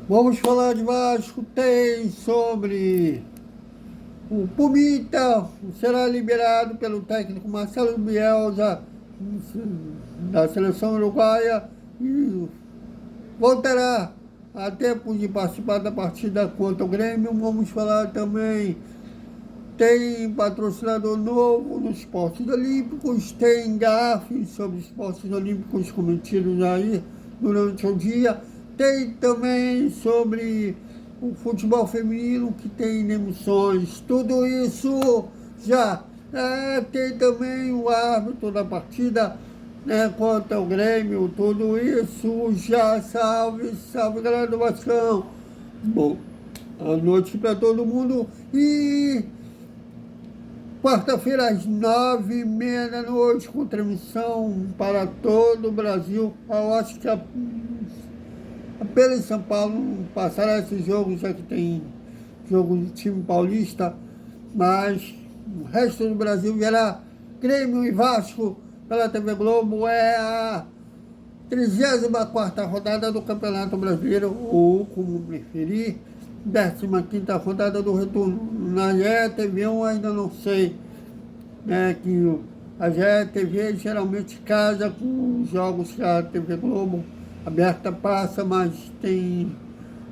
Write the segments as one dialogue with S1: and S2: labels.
S1: Vamos falar de Vasco, tem sobre o Pumita, será liberado pelo técnico Marcelo Bielsa da seleção uruguaia e voltará a tempo de participar da partida contra o Grêmio. Vamos falar também, tem patrocinador novo nos esportes olímpicos, tem gafes sobre esportes olímpicos cometidos aí durante o dia, tem também sobre o futebol feminino que tem demissões, tudo isso já. Tem também o árbitro da partida, né, contra o Grêmio, tudo isso já. Salve, salve, galera do Vascão. Bom, boa noite para todo mundo e quarta-feira às 9h30 da noite, com transmissão para todo o Brasil. Eu acho que apenas em São Paulo não passará esse jogo, já que tem jogo de time paulista, mas o resto do Brasil verá Grêmio e Vasco pela TV Globo. É a 34ª rodada do Campeonato Brasileiro, ou como preferir, 15ª rodada do retorno. Na GE ainda não sei, né, que a GE geralmente casa com os jogos que a TV Globo aberta passa, mas tem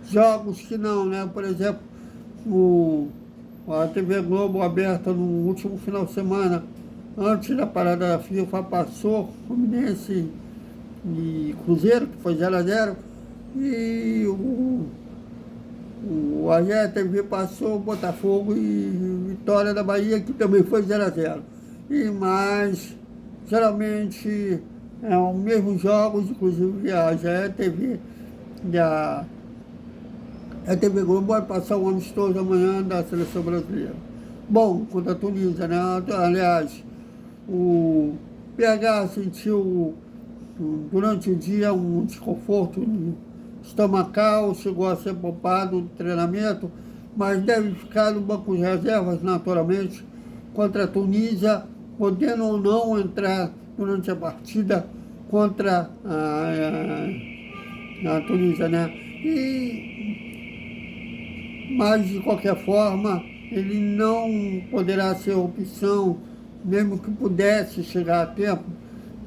S1: jogos que não, né? Por exemplo, a TV Globo aberta no último final de semana, antes da parada da FIFA, passou Fluminense e Cruzeiro, que foi 0x0, e a GE passou Botafogo e Vitória da Bahia, que também foi 0x0. Mas geralmente é os mesmos jogos, inclusive a GE e a TV Globo vai passar o amistoso amanhã da seleção brasileira. Bom, contra a Tunísia, né? Aliás, o PH sentiu durante o dia um desconforto estomacal, chegou a ser poupado do treinamento, mas deve ficar no banco de reservas naturalmente contra a Tunísia, podendo ou não entrar durante a partida contra a Tunísia, né? Mas, de qualquer forma, ele não poderá ser opção, mesmo que pudesse chegar a tempo,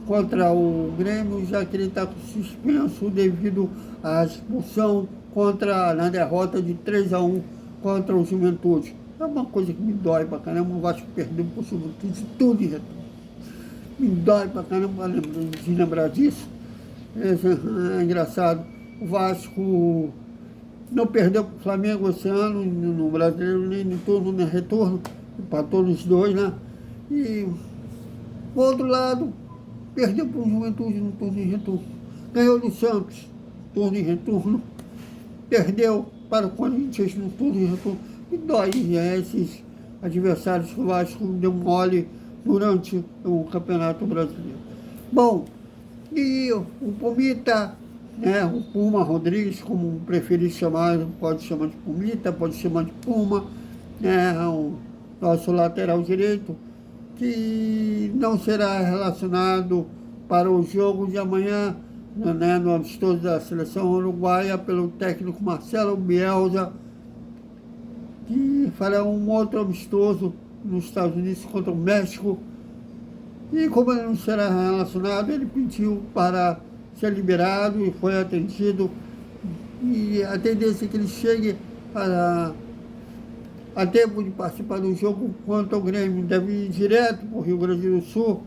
S1: contra o Grêmio, já que ele está suspenso devido à expulsão na derrota de 3x1 contra o Juventude. É uma coisa que me dói pra caramba, o Vasco perdeu pro Juventude tudo em retorno. Me dói pra caramba de lembrar disso. É engraçado. O Vasco não perdeu para o Flamengo esse ano, no Brasileiro, nem no turno, nem retorno, empatou nos dois, né? E, por outro lado, perdeu para o Juventude no turno e retorno. Ganhou do Santos, turno e retorno. Perdeu para o Corinthians no turno e retorno. E dói, esses adversários que o Vasco deu mole durante o Campeonato Brasileiro. Bom, e o Pumita, né, o Puma Rodrigues, como preferir chamar, pode chamar de Pumita, pode chamar de Puma, né, o nosso lateral direito, que não será relacionado para o jogo de amanhã, né, no amistoso da seleção uruguaia, pelo técnico Marcelo Bielsa, que fará um outro amistoso nos Estados Unidos contra o México. E como ele não será relacionado, ele pediu para ser liberado e foi atendido. E a tendência é que ele chegue a tempo de participar do jogo contra o Grêmio. Deve ir direto para o Rio Grande do Sul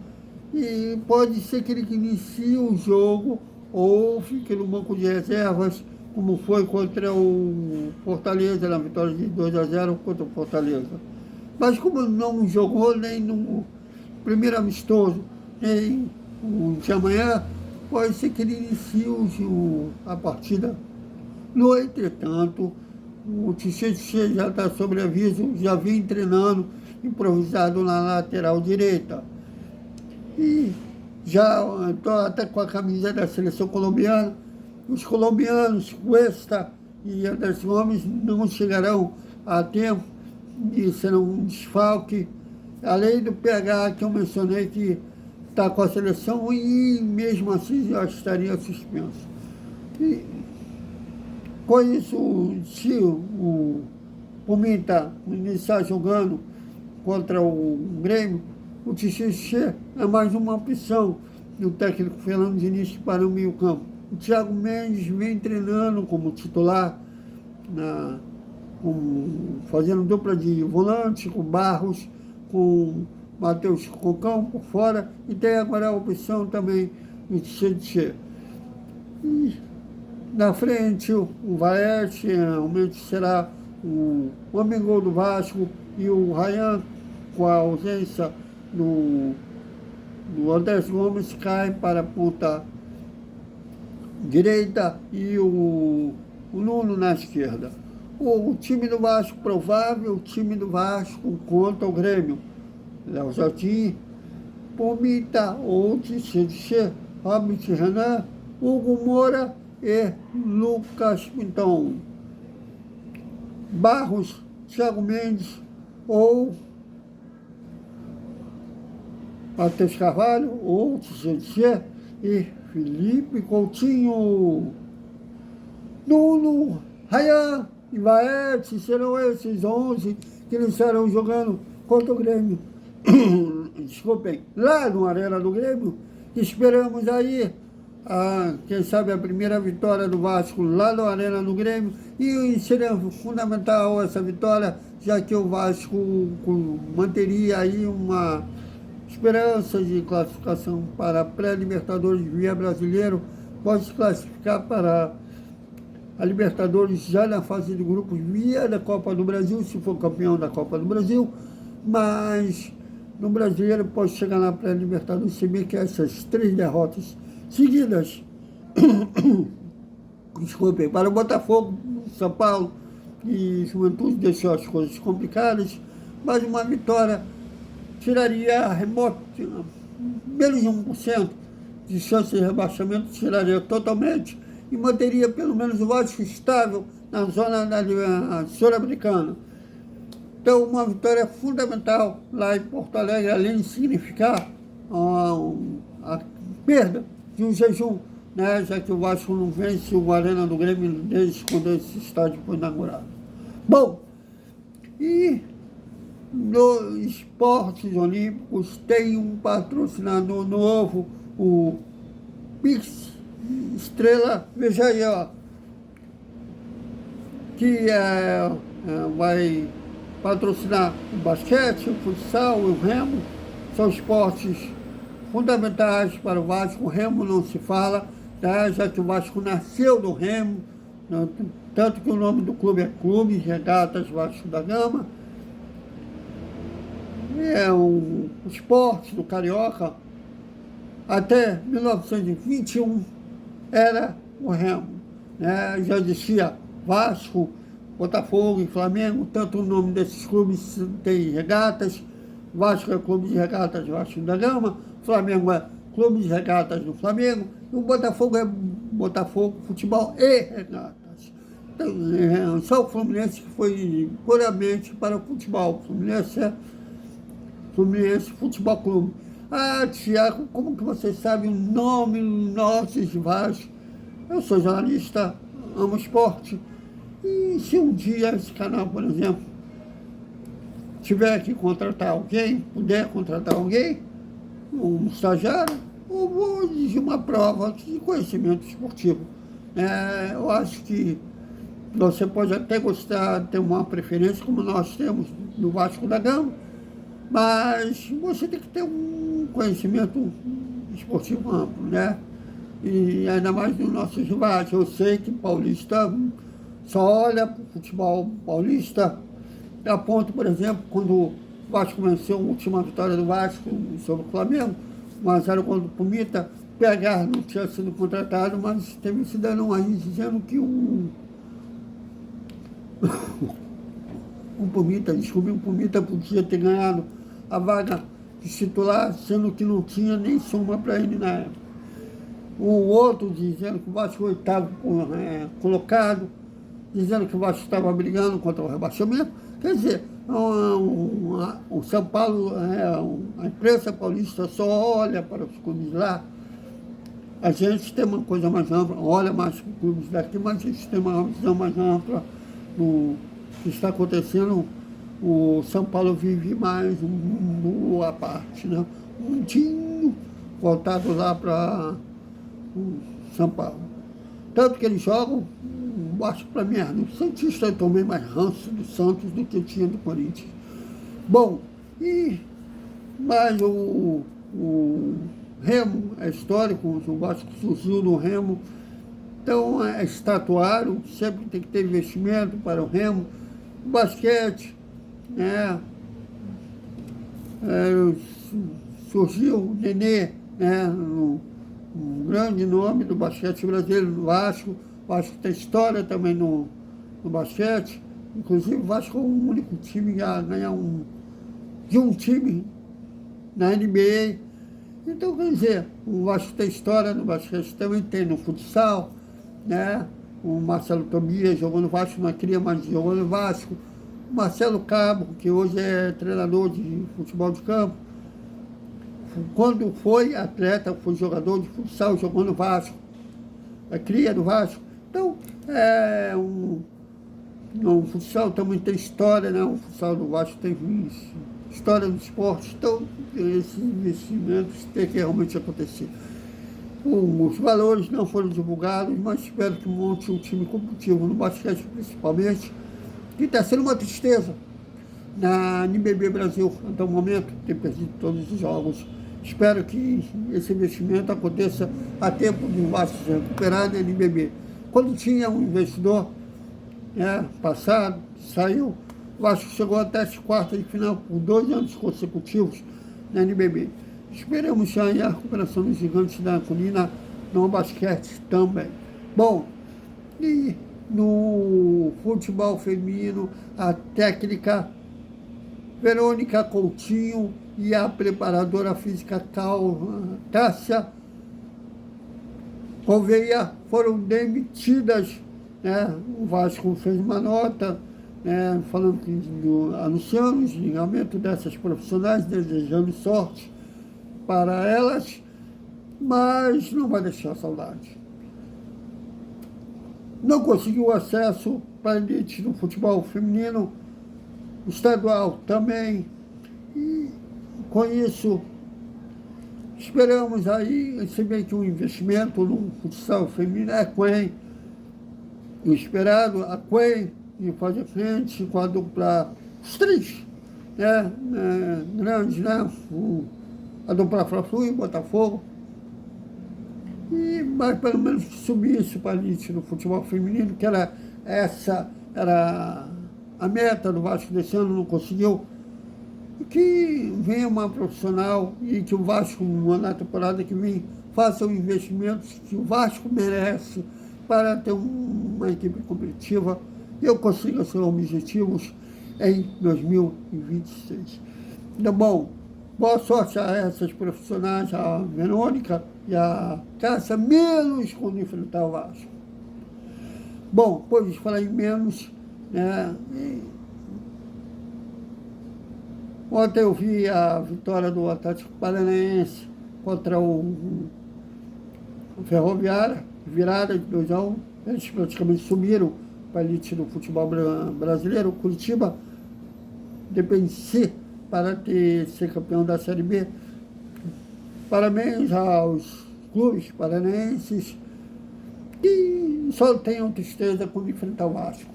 S1: e pode ser que ele inicie o jogo ou fique no banco de reservas, como foi contra o Fortaleza, na vitória de 2x0 contra o Fortaleza. Mas como não jogou nem no primeiro amistoso, nem o de amanhã, pode ser que ele inicie a partida. No entretanto, o Tchê já está sob aviso, já vem treinando, improvisado na lateral direita. E já estou até com a camisa da seleção colombiana. Os colombianos, Cuesta e Anderson Gomes, não chegarão a tempo e serão um desfalque, além do PH que eu mencionei, que está com a seleção e mesmo assim já estaria suspenso. E Com isso, se o Pumita iniciar jogando contra o Grêmio, o Tietchan é mais uma opção do técnico Fernando Diniz para o meio campo. O Thiago Mendes vem treinando como titular, fazendo dupla de volante com Barros, com Matheus Cocão por fora, e tem agora a opção também do Tietchan. E na frente, o Vaete realmente será o homem gol do Vasco, e o Ryan, com a ausência do Andrés Gomes, cai para a ponta direita e o Nuno na esquerda. O time do Vasco provável, o time do Vasco contra o Grêmio: Léo Jardim, Pumita, Tietchan, Robert Renan, Hugo Moura e Lucas Pinton. Barros, Thiago Mendes ou Matheus Carvalho ou Tietchan e Felipe Coutinho. Nuno, Ryan e Vaete serão esses 11 que eles estarão jogando contra o Grêmio. Desculpem, lá no Arena do Grêmio. Esperamos aí, quem sabe, a primeira vitória do Vasco lá no Arena do Grêmio, e seria fundamental essa vitória, já que o Vasco manteria aí uma esperança de classificação para a pré-Libertadores via Brasileiro, pode se classificar para a Libertadores já na fase de grupos via da Copa do Brasil, se for campeão da Copa do Brasil, mas no Brasileiro pode chegar na pré-Libertadores, se bem que essas 3 derrotas seguidas, desculpem, para o Botafogo, São Paulo e Juventude deixou as coisas complicadas, mas uma vitória tiraria menos de 1% de chance de rebaixamento, tiraria totalmente e manteria pelo menos o Vasco estável na zona da Sul-Americana. Então, uma vitória fundamental lá em Porto Alegre, além de significar a perda de um jejum, né, já que o Vasco não vence o Arena do Grêmio desde quando esse estádio foi inaugurado. Bom, e nos esportes olímpicos tem um patrocinador novo, o Pix Estrela, veja aí, ó, que vai patrocinar o basquete, o futsal e o remo. São esportes fundamentais para o Vasco. O remo não se fala, tá? Já que o Vasco nasceu do remo, tanto que o nome do clube é Clube Regatas Vasco da Gama. É um esporte do Carioca. Até 1921 era o remo, né? Já existia Vasco, Botafogo e Flamengo, tanto o nome desses clubes tem regatas. Vasco é Clube de Regatas Vasco da Gama, Flamengo é Clube de Regatas do Flamengo, e o Botafogo é Botafogo Futebol e Regatas. Então, só o Fluminense que foi puramente para o futebol. Fluminense é Fluminense Futebol Clube. Tiago, como que você sabe o nome nosso de Vasco? Eu sou jornalista, amo esporte. E se um dia esse canal, por exemplo, tiver que contratar alguém, puder contratar alguém, um estagiário, eu vou exigir uma prova de conhecimento esportivo. Eu acho que você pode até gostar, ter uma preferência, como nós temos do Vasco da Gama, mas você tem que ter um conhecimento esportivo amplo, né? E ainda mais nos nossos rivais. Eu sei que paulista só olha para o futebol paulista, a ponto, por exemplo, quando o Vasco venceu a última vitória do Vasco sobre o Flamengo, 1-0 contra o Pumita, PH não tinha sido contratado, mas teve um cidadão aí dizendo que o Pumita podia ter ganhado a vaga de titular, sendo que não tinha nem soma para ele na época. O outro dizendo que o Vasco foi 8º colocado, dizendo que o Vasco estava brigando contra o rebaixamento. Quer dizer, o São Paulo, a imprensa paulista só olha para os clubes lá A gente tem uma coisa mais ampla, olha mais para os clubes daqui, mas a gente tem uma visão mais ampla do que está acontecendo. O São Paulo vive mais um mundo à parte, né? Um mundinho voltado lá para o São Paulo. Tanto que eles jogam, acho que para mim, no Santista eu tomei mais ranço do Santos do que eu tinha do Corinthians. Bom, mas o Remo é histórico, o Vasco surgiu no Remo, então é estatuário, sempre tem que ter investimento para o Remo. O basquete, né? Surgiu o Nenê, né? Um grande nome do basquete brasileiro, do Vasco. O Vasco tem história também no basquete. Inclusive, o Vasco é o único time a ganhar de um time na NBA. Então, quer dizer, o Vasco tem história no basquete, também tem no futsal, né? O Marcelo Tobias jogou no Vasco, não queria, mas jogou no Vasco. O Marcelo Cabo, que hoje é treinador de futebol de campo, quando foi atleta, foi jogador de futsal, jogou no Vasco, a cria do Vasco. Então, o futsal também tem história, né? O futsal do Vasco tem história do esporte, então esses investimentos têm que realmente acontecer. Os valores não foram divulgados, mas espero que monte um time competitivo no basquete principalmente, que está sendo uma tristeza. Na NBB Brasil, até o momento, tem perdido todos os jogos. Espero que esse investimento aconteça a tempo de o Vasco se recuperar na NBB. Quando tinha um investidor, passado, saiu, o Vasco chegou até as quartas de final por 2 anos consecutivos na NBB. Esperamos já a recuperação dos gigantes da colina no basquete também. Bom, e no futebol feminino, a técnica Verônica Coutinho e a preparadora física Tássia Gouveia foram demitidas, né? O Vasco fez uma nota, né, falando anunciando o desligamento dessas profissionais, desejando sorte para elas, mas não vai deixar saudade. Não conseguiu acesso para a elite do futebol feminino, estadual também, e com isso esperamos aí, se bem que o investimento no futsal feminino é Quen, o esperado, a Quen, e fazer frente com a dupla, os três, né, grandes, né, a dupla Fla-Flu e Botafogo, mas pelo menos que subisse para a elite do futebol feminino, que essa era a meta do Vasco desse ano, não conseguiu. Que venha uma profissional e que o Vasco, na temporada que vem, faça os investimentos que o Vasco merece para ter uma equipe competitiva e eu consiga seus objetivos em 2026. Então, bom, boa sorte a essas profissionais, a Verônica e a Cássia, menos quando enfrentar o Vasco. Bom, depois de falar em menos, né? Ontem eu vi a vitória do Atlético Paranaense contra o Ferroviária, virada de 2-1. Eles praticamente subiram para a elite do futebol brasileiro. O Curitiba depende de si para ser campeão da Série B. Parabéns aos clubes paranaenses e só tenham tristeza quando enfrentar o Vasco.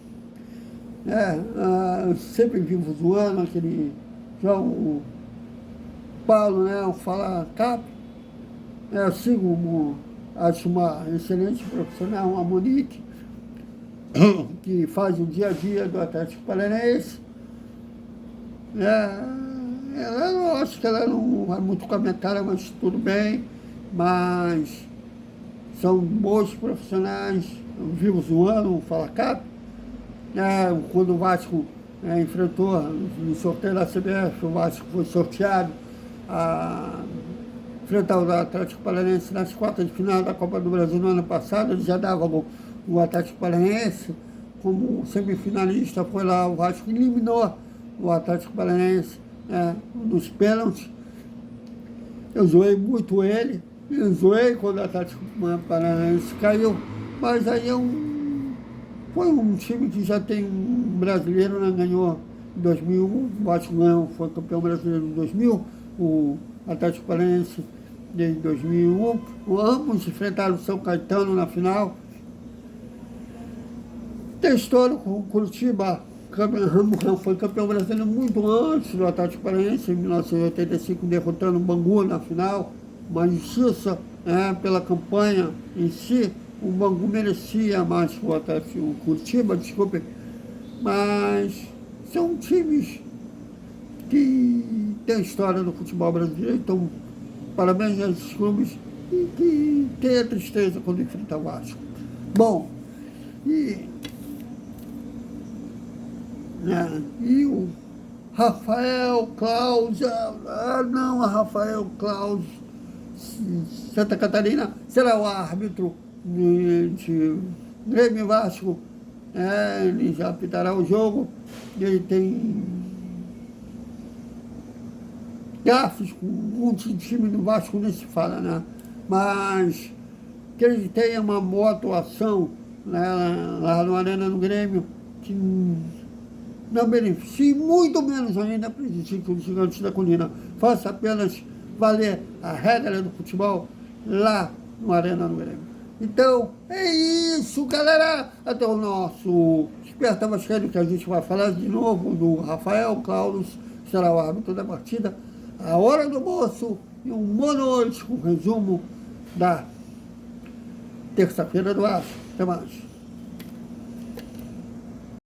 S1: Eu sempre vivo zoando aquele João Paulo, né, Fala Cap. Eu sigo, acho uma excelente profissional, a Monique, que faz o dia a dia do Atlético Paranaense. Eu acho que ela não vai muito com a minha cara, mas tudo bem. Mas são bons profissionais. Eu vivo zoando o Fala Cap. Quando o Vasco enfrentou no sorteio da CBF, o Vasco foi sorteado a enfrentar o Atlético Paranaense nas quartas de final da Copa do Brasil no ano passado. Ele já dava o Atlético Paranaense como semifinalista, foi lá, o Vasco eliminou o Atlético Paranaense nos pênaltis. Eu zoei muito ele, Eu zoei quando a Atlético Paranaense caiu, mas aí foi um time que já tem um brasileiro, né? Ganhou em 2001, o Vasco ganhou, foi campeão brasileiro em 2000, o Atlético Paranaense em 2001, ambos enfrentaram o São Caetano na final. Tem história com o Curitiba, foi campeão brasileiro muito antes do Atlético Paranaense, em 1985, derrotando o Bangu na final. Uma injustiça pela campanha em si. O Bangu merecia mais que o Curitiba, desculpe, mas são times que têm história no futebol brasileiro, então parabéns a esses clubes e que tem a tristeza quando enfrenta o Vasco. Bom, e o Rafael Claus, Rafael Claus, Santa Catarina, será o árbitro de Grêmio e Vasco. Ele já apitará o jogo, ele tem gafes com muitos time do Vasco, nem se fala, né? Mas que ele tenha uma boa atuação, né, lá no Arena do Grêmio, que não beneficie, muito menos ainda prejudique os Gigantes da Colina. Faça apenas valer a regra do futebol lá no Arena do Grêmio. Então, é isso, galera. Até o nosso Esperta Vascaíno, que a gente vai falar de novo do Rafael Claus, será o árbitro da partida, a hora do almoço e boa noite com o resumo da terça-feira do Vasco. Até mais.